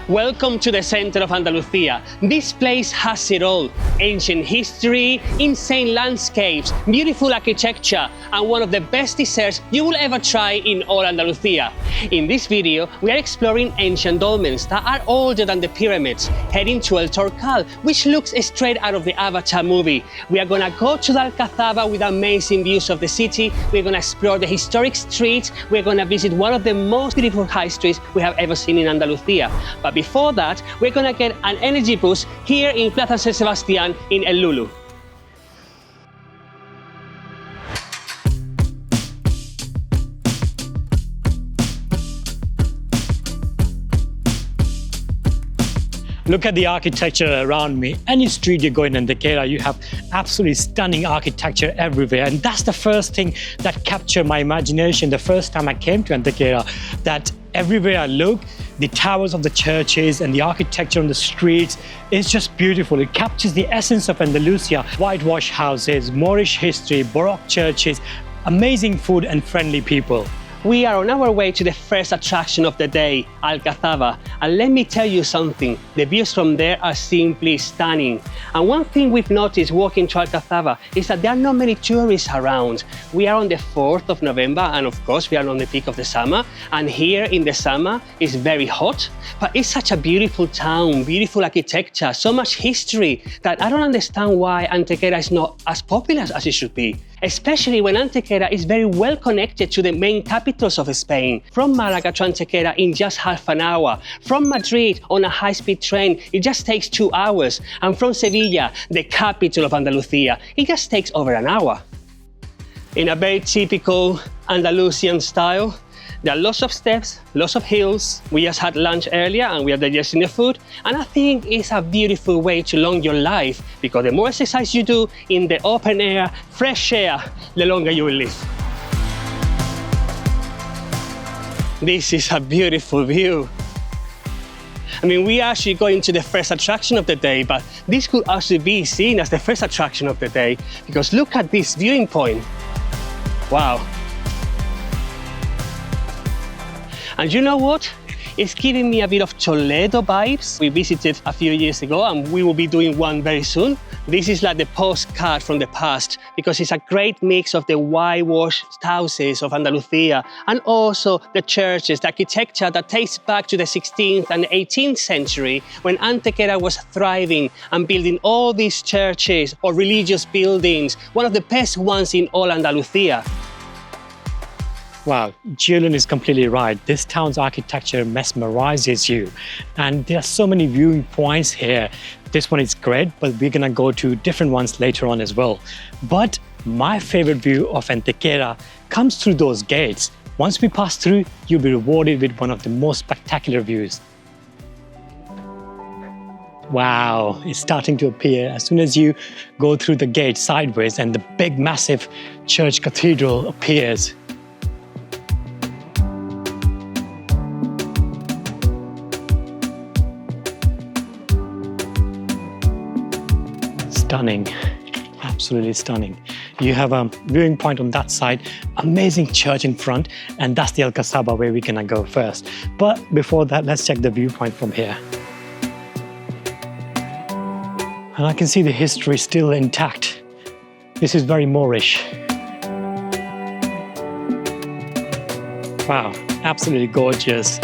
Welcome to the center of Andalucía. This place has it all. Ancient history, insane landscapes, beautiful architecture, and one of the best desserts you will ever try in all Andalucía. In this video, we are exploring ancient dolmens that are older than the pyramids, heading to El Torcal, which looks straight out of the Avatar movie. We are gonna go to the Alcazaba with amazing views of the city. We're gonna explore the historic streets. We're gonna visit one of the most beautiful high streets we have ever seen in Andalucía. But before that, we're gonna get an energy boost here in Plaza Sebastian in El Lulu. Look at the architecture around me. Any street you go in Antequera, you have absolutely stunning architecture everywhere. And that's the first thing that captured my imagination the first time I came to Antequera, that everywhere I look, the towers of the churches and the architecture on the streets is just beautiful. It captures the essence of Andalusia. Whitewash houses, Moorish history, Baroque churches, amazing food and friendly people. We are on our way to the first attraction of the day, Alcazaba. And let me tell you something, the views from there are simply stunning. And one thing we've noticed walking to Alcazaba is that there are not many tourists around. We are on the 4th of November, and of course we are on the peak of the summer. And here in the summer, it's very hot, but it's such a beautiful town, beautiful architecture, so much history that I don't understand why Antequera is not as popular as it should be. Especially when Antequera is very well connected to the main capitals of Spain. From Malaga to Antequera in just half an hour. From Madrid on a high-speed train, it just takes 2 hours. And from Sevilla, the capital of Andalucía, it just takes over an hour. In a very typical Andalusian style, there are lots of steps, lots of hills. We just had lunch earlier and we are digesting the food. And I think it's a beautiful way to long your life, because the more exercise you do in the open air, fresh air, the longer you will live. This is a beautiful view. I mean, we are actually going to the first attraction of the day, but this could actually be seen as the first attraction of the day, because look at this viewing point. Wow. And you know what? It's giving me a bit of Toledo vibes. We visited a few years ago and we will be doing one very soon. This is like the postcard from the past, because it's a great mix of the whitewashed houses of Andalucía and also the churches, the architecture that takes back to the 16th and 18th century when Antequera was thriving and building all these churches or religious buildings, one of the best ones in all Andalucía. Wow, Julian is completely right. This town's architecture mesmerizes you. And there are so many viewing points here. This one is great, but we're gonna go to different ones later on as well. But my favorite view of Antequera comes through those gates. Once we pass through, you'll be rewarded with one of the most spectacular views. Wow, it's starting to appear as soon as you go through the gate sideways and the big, massive church cathedral appears. Stunning, absolutely stunning. You have a viewing point on that side, amazing church in front, and that's the Alcazaba where we're gonna go first. But before that, let's check the viewpoint from here. And I can see the history still intact. This is very Moorish. Wow, absolutely gorgeous.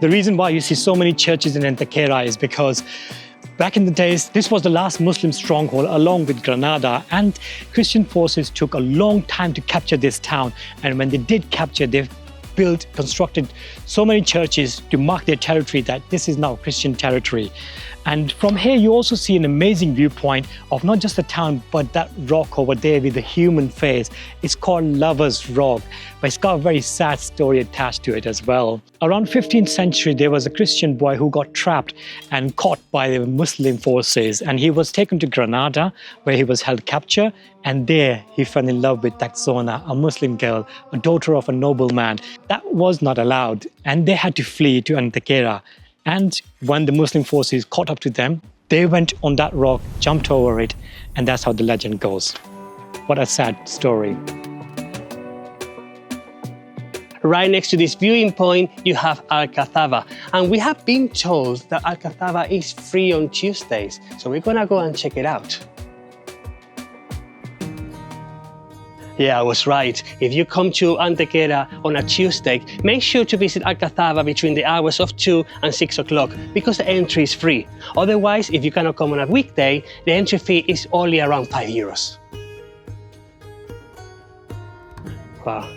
The reason why you see so many churches in Antequera is because back in the days, this was the last Muslim stronghold along with Granada, and Christian forces took a long time to capture this town. And when they did capture, they constructed so many churches to mark their territory that this is now Christian territory. And from here, you also see an amazing viewpoint of not just the town, but that rock over there with the human face. It's called Lover's Rock, but it's got a very sad story attached to it as well. Around 15th century, there was a Christian boy who got trapped and caught by the Muslim forces, and he was taken to Granada, where he was held captive, and there he fell in love with Taxona, a Muslim girl, a daughter of a nobleman. That was not allowed, and they had to flee to Antequera. And when the Muslim forces caught up to them, they went on that rock, jumped over it, and that's how the legend goes. What a sad story. Right next to this viewing point, you have Alcazaba. And we have been told that Alcazaba is free on Tuesdays. So we're gonna go and check it out. Yeah, I was right. If you come to Antequera on a Tuesday, make sure to visit Alcazaba between the hours of 2 and 6 o'clock because the entry is free. Otherwise, if you cannot come on a weekday, the entry fee is only around €5. Wow.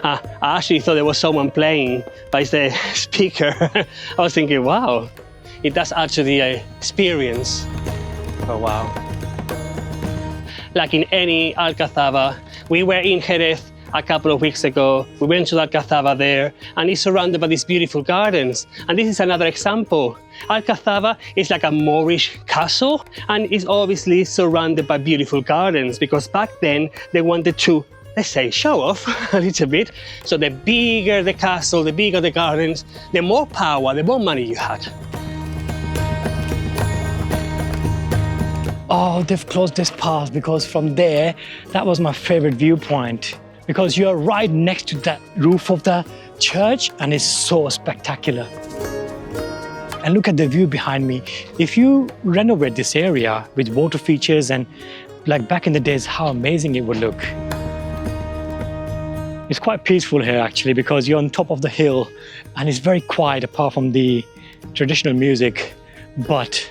I actually thought there was someone playing, but it's the speaker. I was thinking, wow, it does add to the experience. Oh, wow. Like in any Alcazaba, we were in Jerez a couple of weeks ago. We went to the Alcazaba there, and it's surrounded by these beautiful gardens. And this is another example. Alcazaba is like a Moorish castle, and it's obviously surrounded by beautiful gardens because back then they wanted to, let's say, show off a little bit. So the bigger the castle, the bigger the gardens, the more power, the more money you had. Oh, they've closed this path because from there, that was my favorite viewpoint. Because you're right next to that roof of the church and it's so spectacular. And look at the view behind me. If you renovate this area with water features and like back in the days, how amazing it would look. It's quite peaceful here actually because you're on top of the hill and it's very quiet apart from the traditional music, but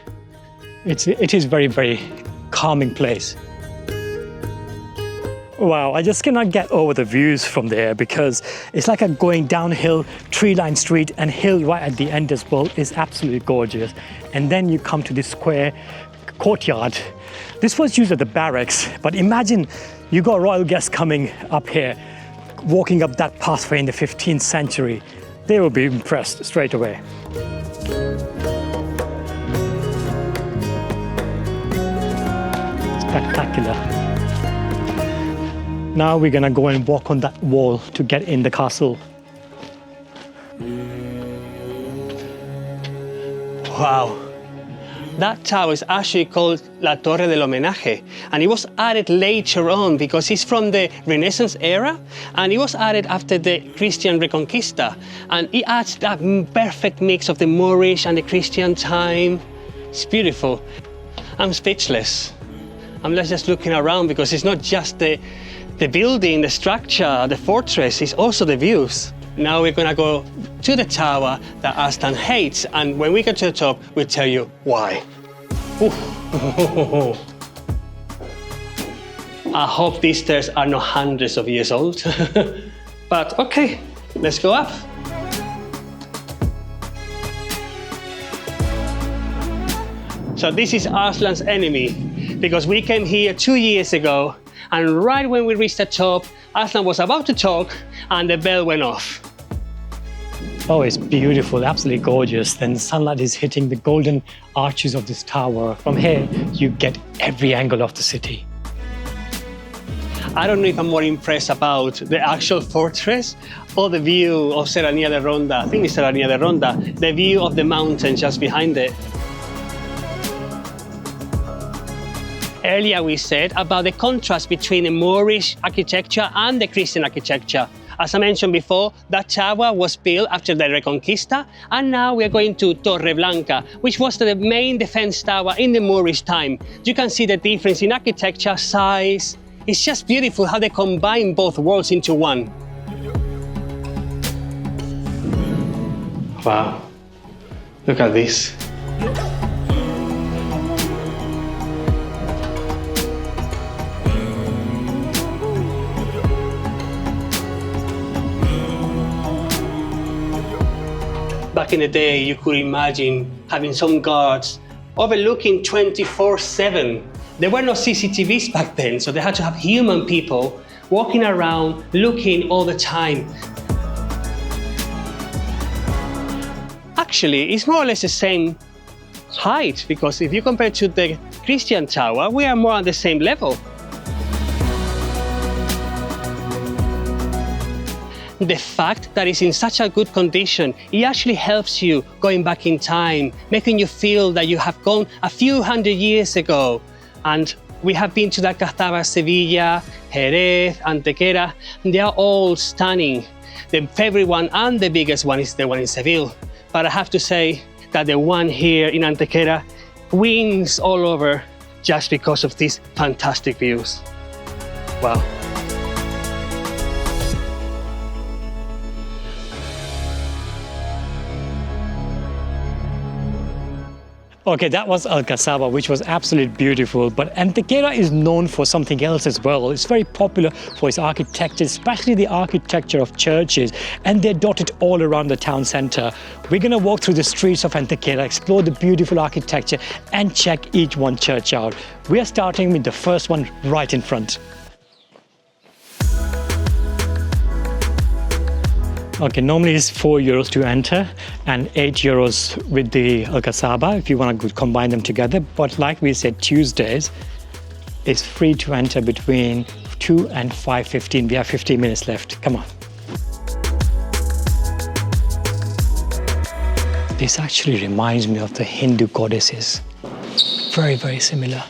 it is very, very calming place. Wow, I just cannot get over the views from there because it's like a going downhill, tree-lined street and hill right at the end as well is absolutely gorgeous. And then you come to this square courtyard. This was used as the barracks, but imagine you got royal guests coming up here, walking up that pathway in the 15th century. They will be impressed straight away. Spectacular. Now we're gonna go and walk on that wall to get in the castle. Wow. That tower is actually called La Torre del Homenaje, and it was added later on because it's from the Renaissance era, and it was added after the Christian Reconquista, and it adds that perfect mix of the Moorish and the Christian time. It's beautiful. I'm speechless. I'm just looking around because it's not just the building, the structure, the fortress, it's also the views. Now we're gonna go to the tower that Aslan hates, and when we get to the top, we'll tell you why. I hope these stairs are not hundreds of years old. But okay, let's go up. So this is Aslan's enemy, because we came here 2 years ago, and right when we reached the top, Aslan was about to talk, and the bell went off. Oh, it's beautiful, absolutely gorgeous. Then sunlight is hitting the golden arches of this tower. From here, you get every angle of the city. I don't know if I'm more impressed about the actual fortress or the view of Serranía de Ronda. I think it's Serranía de Ronda, the view of the mountain just behind it. Earlier we said about the contrast between the Moorish architecture and the Christian architecture. As I mentioned before, that tower was built after the Reconquista, and now we're going to Torre Blanca, which was the main defense tower in the Moorish time. You can see the difference in architecture, size. It's just beautiful how they combine both worlds into one. Wow, look at this. Back in the day, you could imagine having some guards overlooking 24/7. There were no CCTVs back then, so they had to have human people walking around, looking all the time. Actually, it's more or less the same height, because if you compare to the Christian tower, we are more on the same level. The fact that it's in such a good condition, it actually helps you going back in time, making you feel that you have gone a few hundred years ago. And We have been to the Alcazaba, Sevilla, Jerez, Antequera. They are all stunning. The favorite one and the biggest one is the one in Seville. But I have to say that the one here in Antequera wins all over just because of these fantastic views. Wow. Okay, that was Alcazaba, which was absolutely beautiful. But Antequera is known for something else as well. It's very popular for its architecture, especially the architecture of churches, and they're dotted all around the town centre. We're going to walk through the streets of Antequera, explore the beautiful architecture, and check each one church out. We are starting with the first one right in front. Okay, normally it's €4 to enter and €8 with the Alcazaba if you want to combine them together. But like we said, Tuesdays, it's free to enter between 2 and 5:15. We have 15 minutes left. Come on. This actually reminds me of the Hindu goddesses. Very, very similar.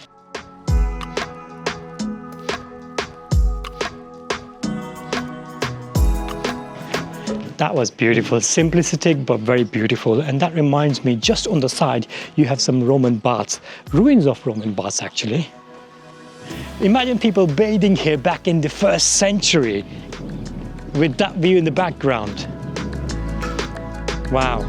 That was beautiful, simplistic but very beautiful. And that reminds me, just on the side, you have some Roman baths, ruins of Roman baths actually. Imagine people bathing here back in the 1st century with that view in the background. Wow.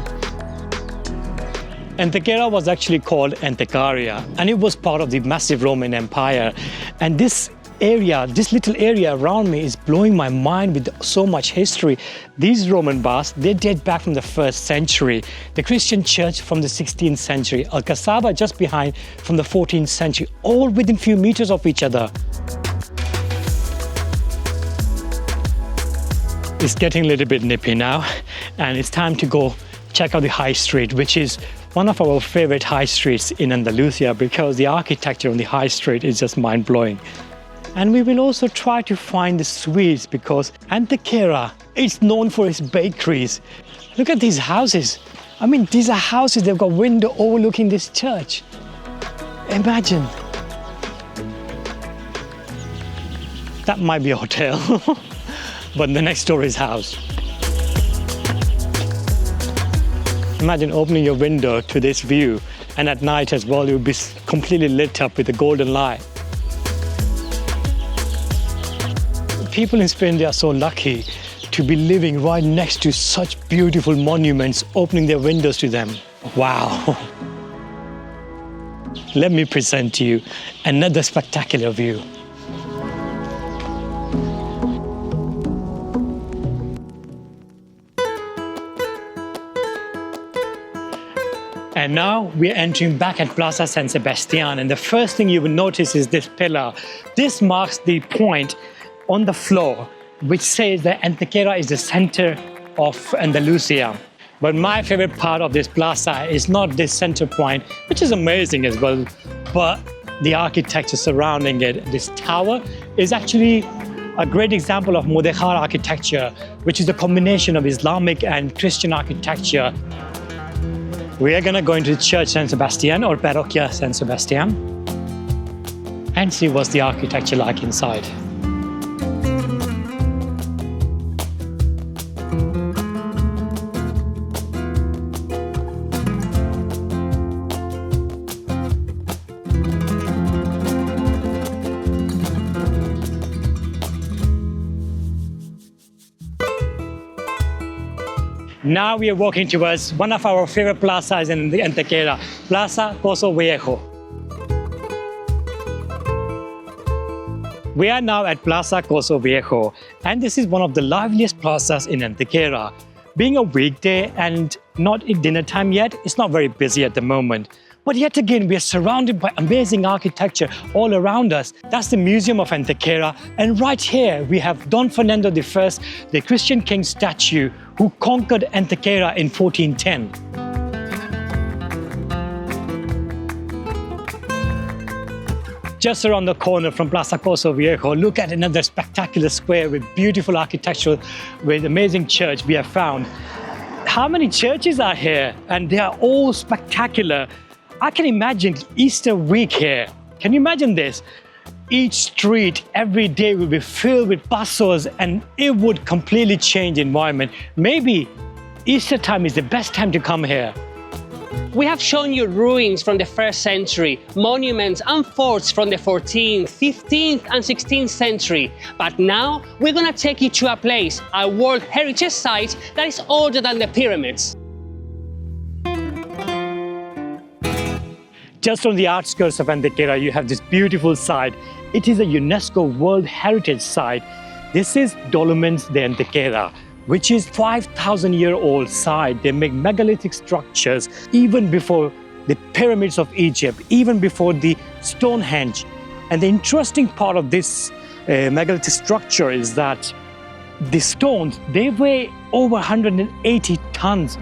Antequera was actually called Antequaria, and it was part of the massive Roman Empire. And this little area around me is blowing my mind with so much history. These Roman baths, they date back from the 1st century. The Christian church from the 16th century. Alcazaba just behind from the 14th century, all within few meters of each other. It's getting a little bit nippy now, and it's time to go check out the high street, which is one of our favorite high streets in Andalusia because the architecture on the high street is just mind-blowing. And we will also try to find the sweets because Antequera is known for its bakeries. Look at these houses. I mean, these are houses, they've got window overlooking this church. Imagine. That might be a hotel, but the next door is house. Imagine opening your window to this view, and at night as well, you'll be completely lit up with the golden light. People in Spain, they are so lucky to be living right next to such beautiful monuments, opening their windows to them. Wow. Let me present to you another spectacular view. And now we're entering back at Plaza San Sebastian, and the first thing you will notice is this pillar. This marks the point on the floor which says that Antequera is the center of Andalusia. But my favorite part of this plaza is not this center point, which is amazing as well, but the architecture surrounding it. This tower is actually a great example of Mudéjar architecture, which is a combination of Islamic and Christian architecture. We are going to go into Church San Sebastian or Parroquia San Sebastian and see what's the architecture like inside. Now we are walking towards one of our favorite plazas in the Antequera, Plaza Coso Viejo. We are now at Plaza Coso Viejo, and this is one of the liveliest plazas in Antequera. Being a weekday and not in dinner time yet, it's not very busy at the moment. But yet again, we are surrounded by amazing architecture all around us. That's the Museum of Antequera. And right here, we have Don Fernando I, the Christian king statue who conquered Antequera in 1410. Just around the corner from Plaza Coso Viejo, look at another spectacular square with beautiful architecture, with amazing church we have found. How many churches are here? And they are all spectacular. I can imagine Easter week here. Can you imagine this? Each street every day will be filled with bustles and it would completely change the environment. Maybe Easter time is the best time to come here. We have shown you ruins from the 1st century, monuments and forts from the 14th, 15th and 16th century. But now we're gonna take you to a place, a World Heritage Site that is older than the pyramids. Just on the outskirts of Antequera, you have this beautiful site. It is a UNESCO World Heritage Site. This is Dolmens de Antequera, which is 5,000-year-old site. They make megalithic structures even before the pyramids of Egypt, even before the Stonehenge. And the interesting part of this megalithic structure is that the stones, they weigh over 180 tons.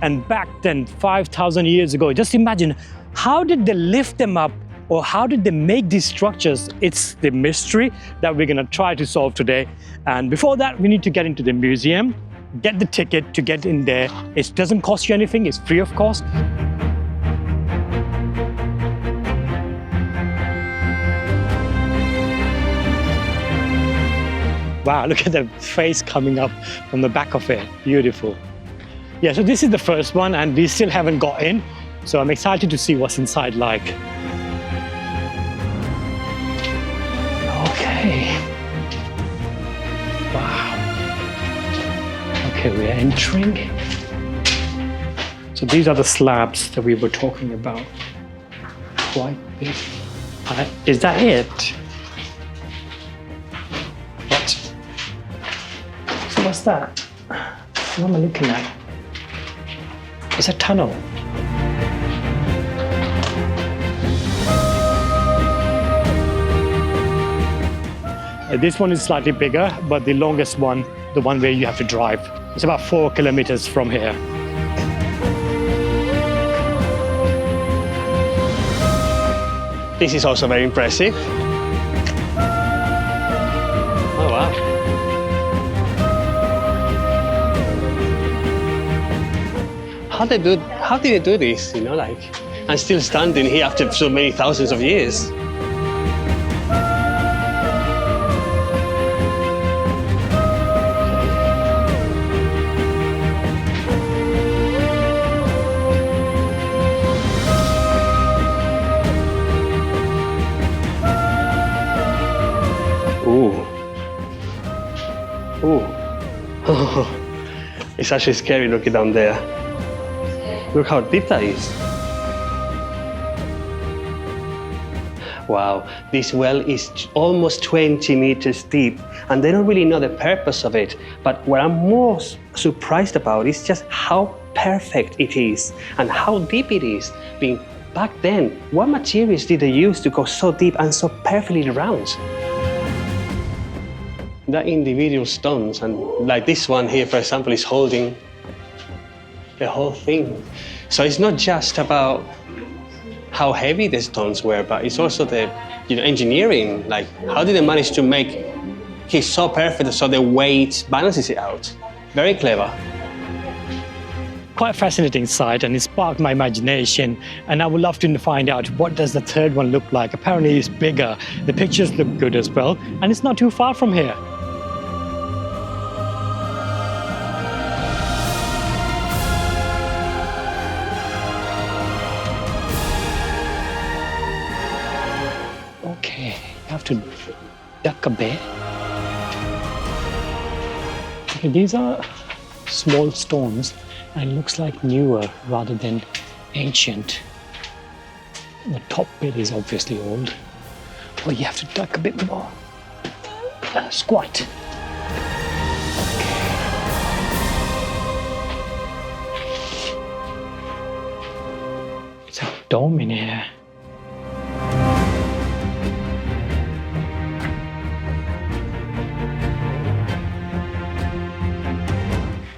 And back then, 5,000 years ago, just imagine, how did they lift them up or how did they make these structures? It's the mystery that we're going to try to solve today. And before that, we need to get into the museum, get the ticket to get in there. It doesn't cost you anything, it's free of cost. Wow, look at the face coming up from the back of it. Beautiful. Yeah, so this is the first one and we still haven't got in. So I'm excited to see what's inside like. Okay. Wow. Okay, we're entering. So these are the slabs that we were talking about. Quite big. Is that it? What? So what's that? What am I looking at? It's a tunnel. This one is slightly bigger, but the longest one, the one where you have to drive, it's about 4 kilometers from here. This is also very impressive. Oh wow. How did they do this, you know, like, and still standing here after so many thousands of years? Oh, it's actually scary looking down there. Look how deep that is. Wow, this well is almost 20 meters deep and they don't really know the purpose of it. But what I'm most surprised about is just how perfect it is and how deep it is. Being back then, what materials did they use to go so deep and so perfectly round? The individual stones, and like this one here, for example, is holding the whole thing. So it's not just about how heavy the stones were, but it's also the engineering. Like, how did they manage to make it so perfect so the weight balances it out? Very clever. Quite a fascinating site, and it sparked my imagination. And I would love to find out, what does the third one look like? Apparently it's bigger. The pictures look good as well, and it's not too far from here. Okay, you have to duck a bit. Okay, these are small stones and it looks like newer rather than ancient. The top bit is obviously old. Oh, you have to duck a bit more. Squat. Okay. It's a dome in here.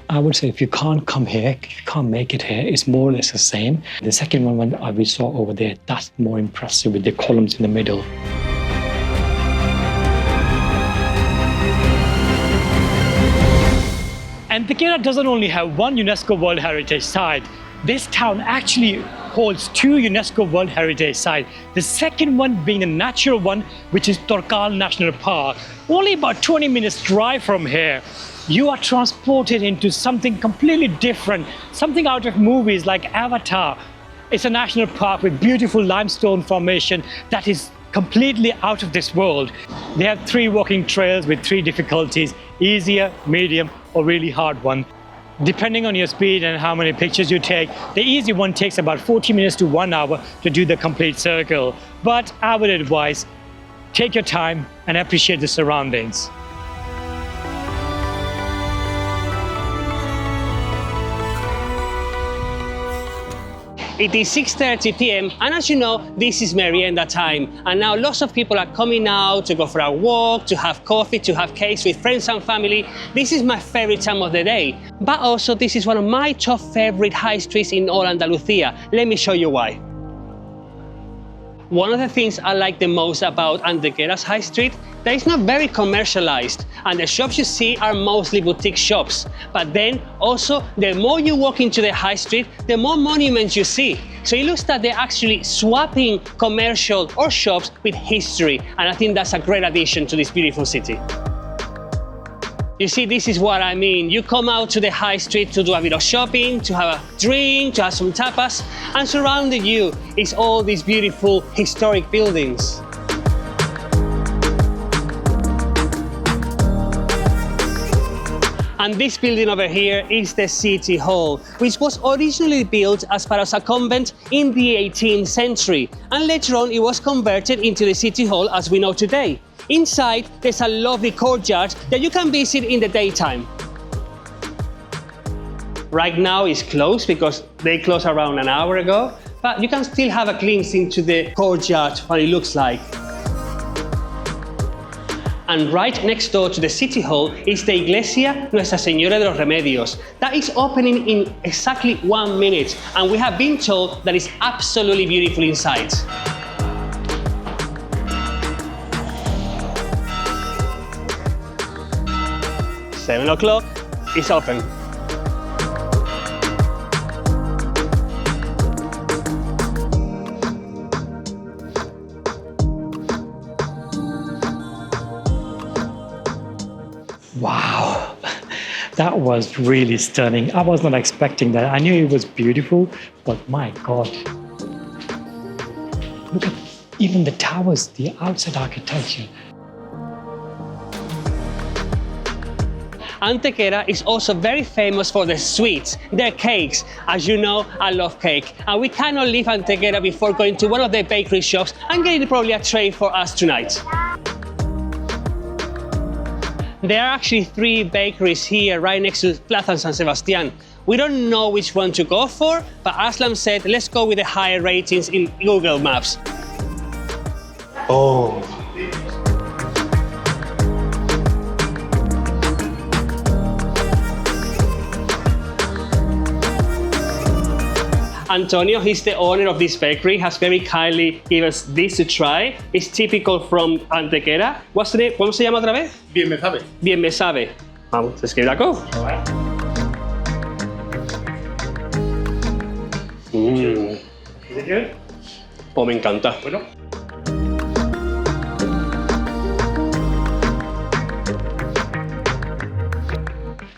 I would say if you can't come here, if you can't make it here, it's more or less the same. The second one we saw over there, that's more impressive with the columns in the middle. And Antequera doesn't only have one UNESCO World Heritage Site. This town actually holds two UNESCO World Heritage Sites. The second one being a natural one, which is Torcal National Park. Only about 20 minutes drive from here. You are transported into something completely different, something out of movies like Avatar. It's a national park with beautiful limestone formation that is completely out of this world. They have 3 walking trails with 3 difficulties: easier, medium, or really hard one. Depending on your speed and how many pictures you take, the easy one takes about 40 minutes to 1 hour to do the complete circle. But I would advise, take your time and appreciate the surroundings. It is 6:30 p.m. and as you know, this is merienda time. And now lots of people are coming out to go for a walk, to have coffee, to have cakes with friends and family. This is my favorite time of the day. But also this is one of my top favorite high streets in all Andalusia. Let me show you why. One of the things I like the most about Antequera's high street, that it's not very commercialized and the shops you see are mostly boutique shops. But then also, the more you walk into the high street, the more monuments you see. So it looks that they're actually swapping commercial or shops with history, and I think that's a great addition to this beautiful city. You see, this is what I mean. You come out to the high street to do a bit of shopping, to have a drink, to have some tapas, and surrounding you is all these beautiful historic buildings. And this building over here is the City Hall, which was originally built as part of a convent in the 18th century. And later on, it was converted into the City Hall as we know today. Inside, there's a lovely courtyard that you can visit in the daytime. Right now it's closed because they closed around an hour ago, but you can still have a glimpse into the courtyard, what it looks like. And right next door to the City Hall is the Iglesia Nuestra Señora de los Remedios. That is opening in exactly 1 minute, and we have been told that it's absolutely beautiful inside. 7 o'clock, it's open. Wow, that was really stunning. I was not expecting that. I knew it was beautiful, but my God. Look at even the towers, the outside architecture. Antequera is also very famous for their sweets, their cakes. As you know, I love cake. And we cannot leave Antequera before going to one of their bakery shops and getting probably a tray for us tonight. There are actually 3 bakeries here right next to Plaza and San Sebastian. We don't know which one to go for, but Aslam said, let's go with the higher ratings in Google Maps. Oh. Antonio, he's the owner of this bakery, has very kindly given us this to try. It's typical from Antequera. What's the name? ¿Cómo se llama otra vez? Bien me sabe. Bien me sabe. Vamos, let's give it a go. Is it good? Oh, me encanta. Bueno.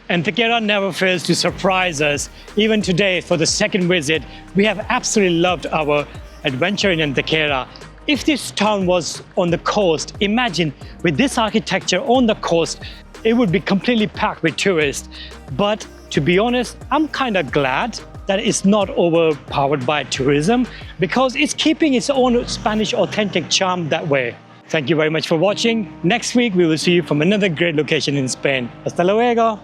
Antequera never fails to surprise us. Even today, for the second visit, we have absolutely loved our adventure in Antequera. If this town was on the coast, imagine with this architecture on the coast, it would be completely packed with tourists. But to be honest, I'm kind of glad that it's not overpowered by tourism because it's keeping its own Spanish authentic charm that way. Thank you very much for watching. Next week, we will see you from another great location in Spain. Hasta luego.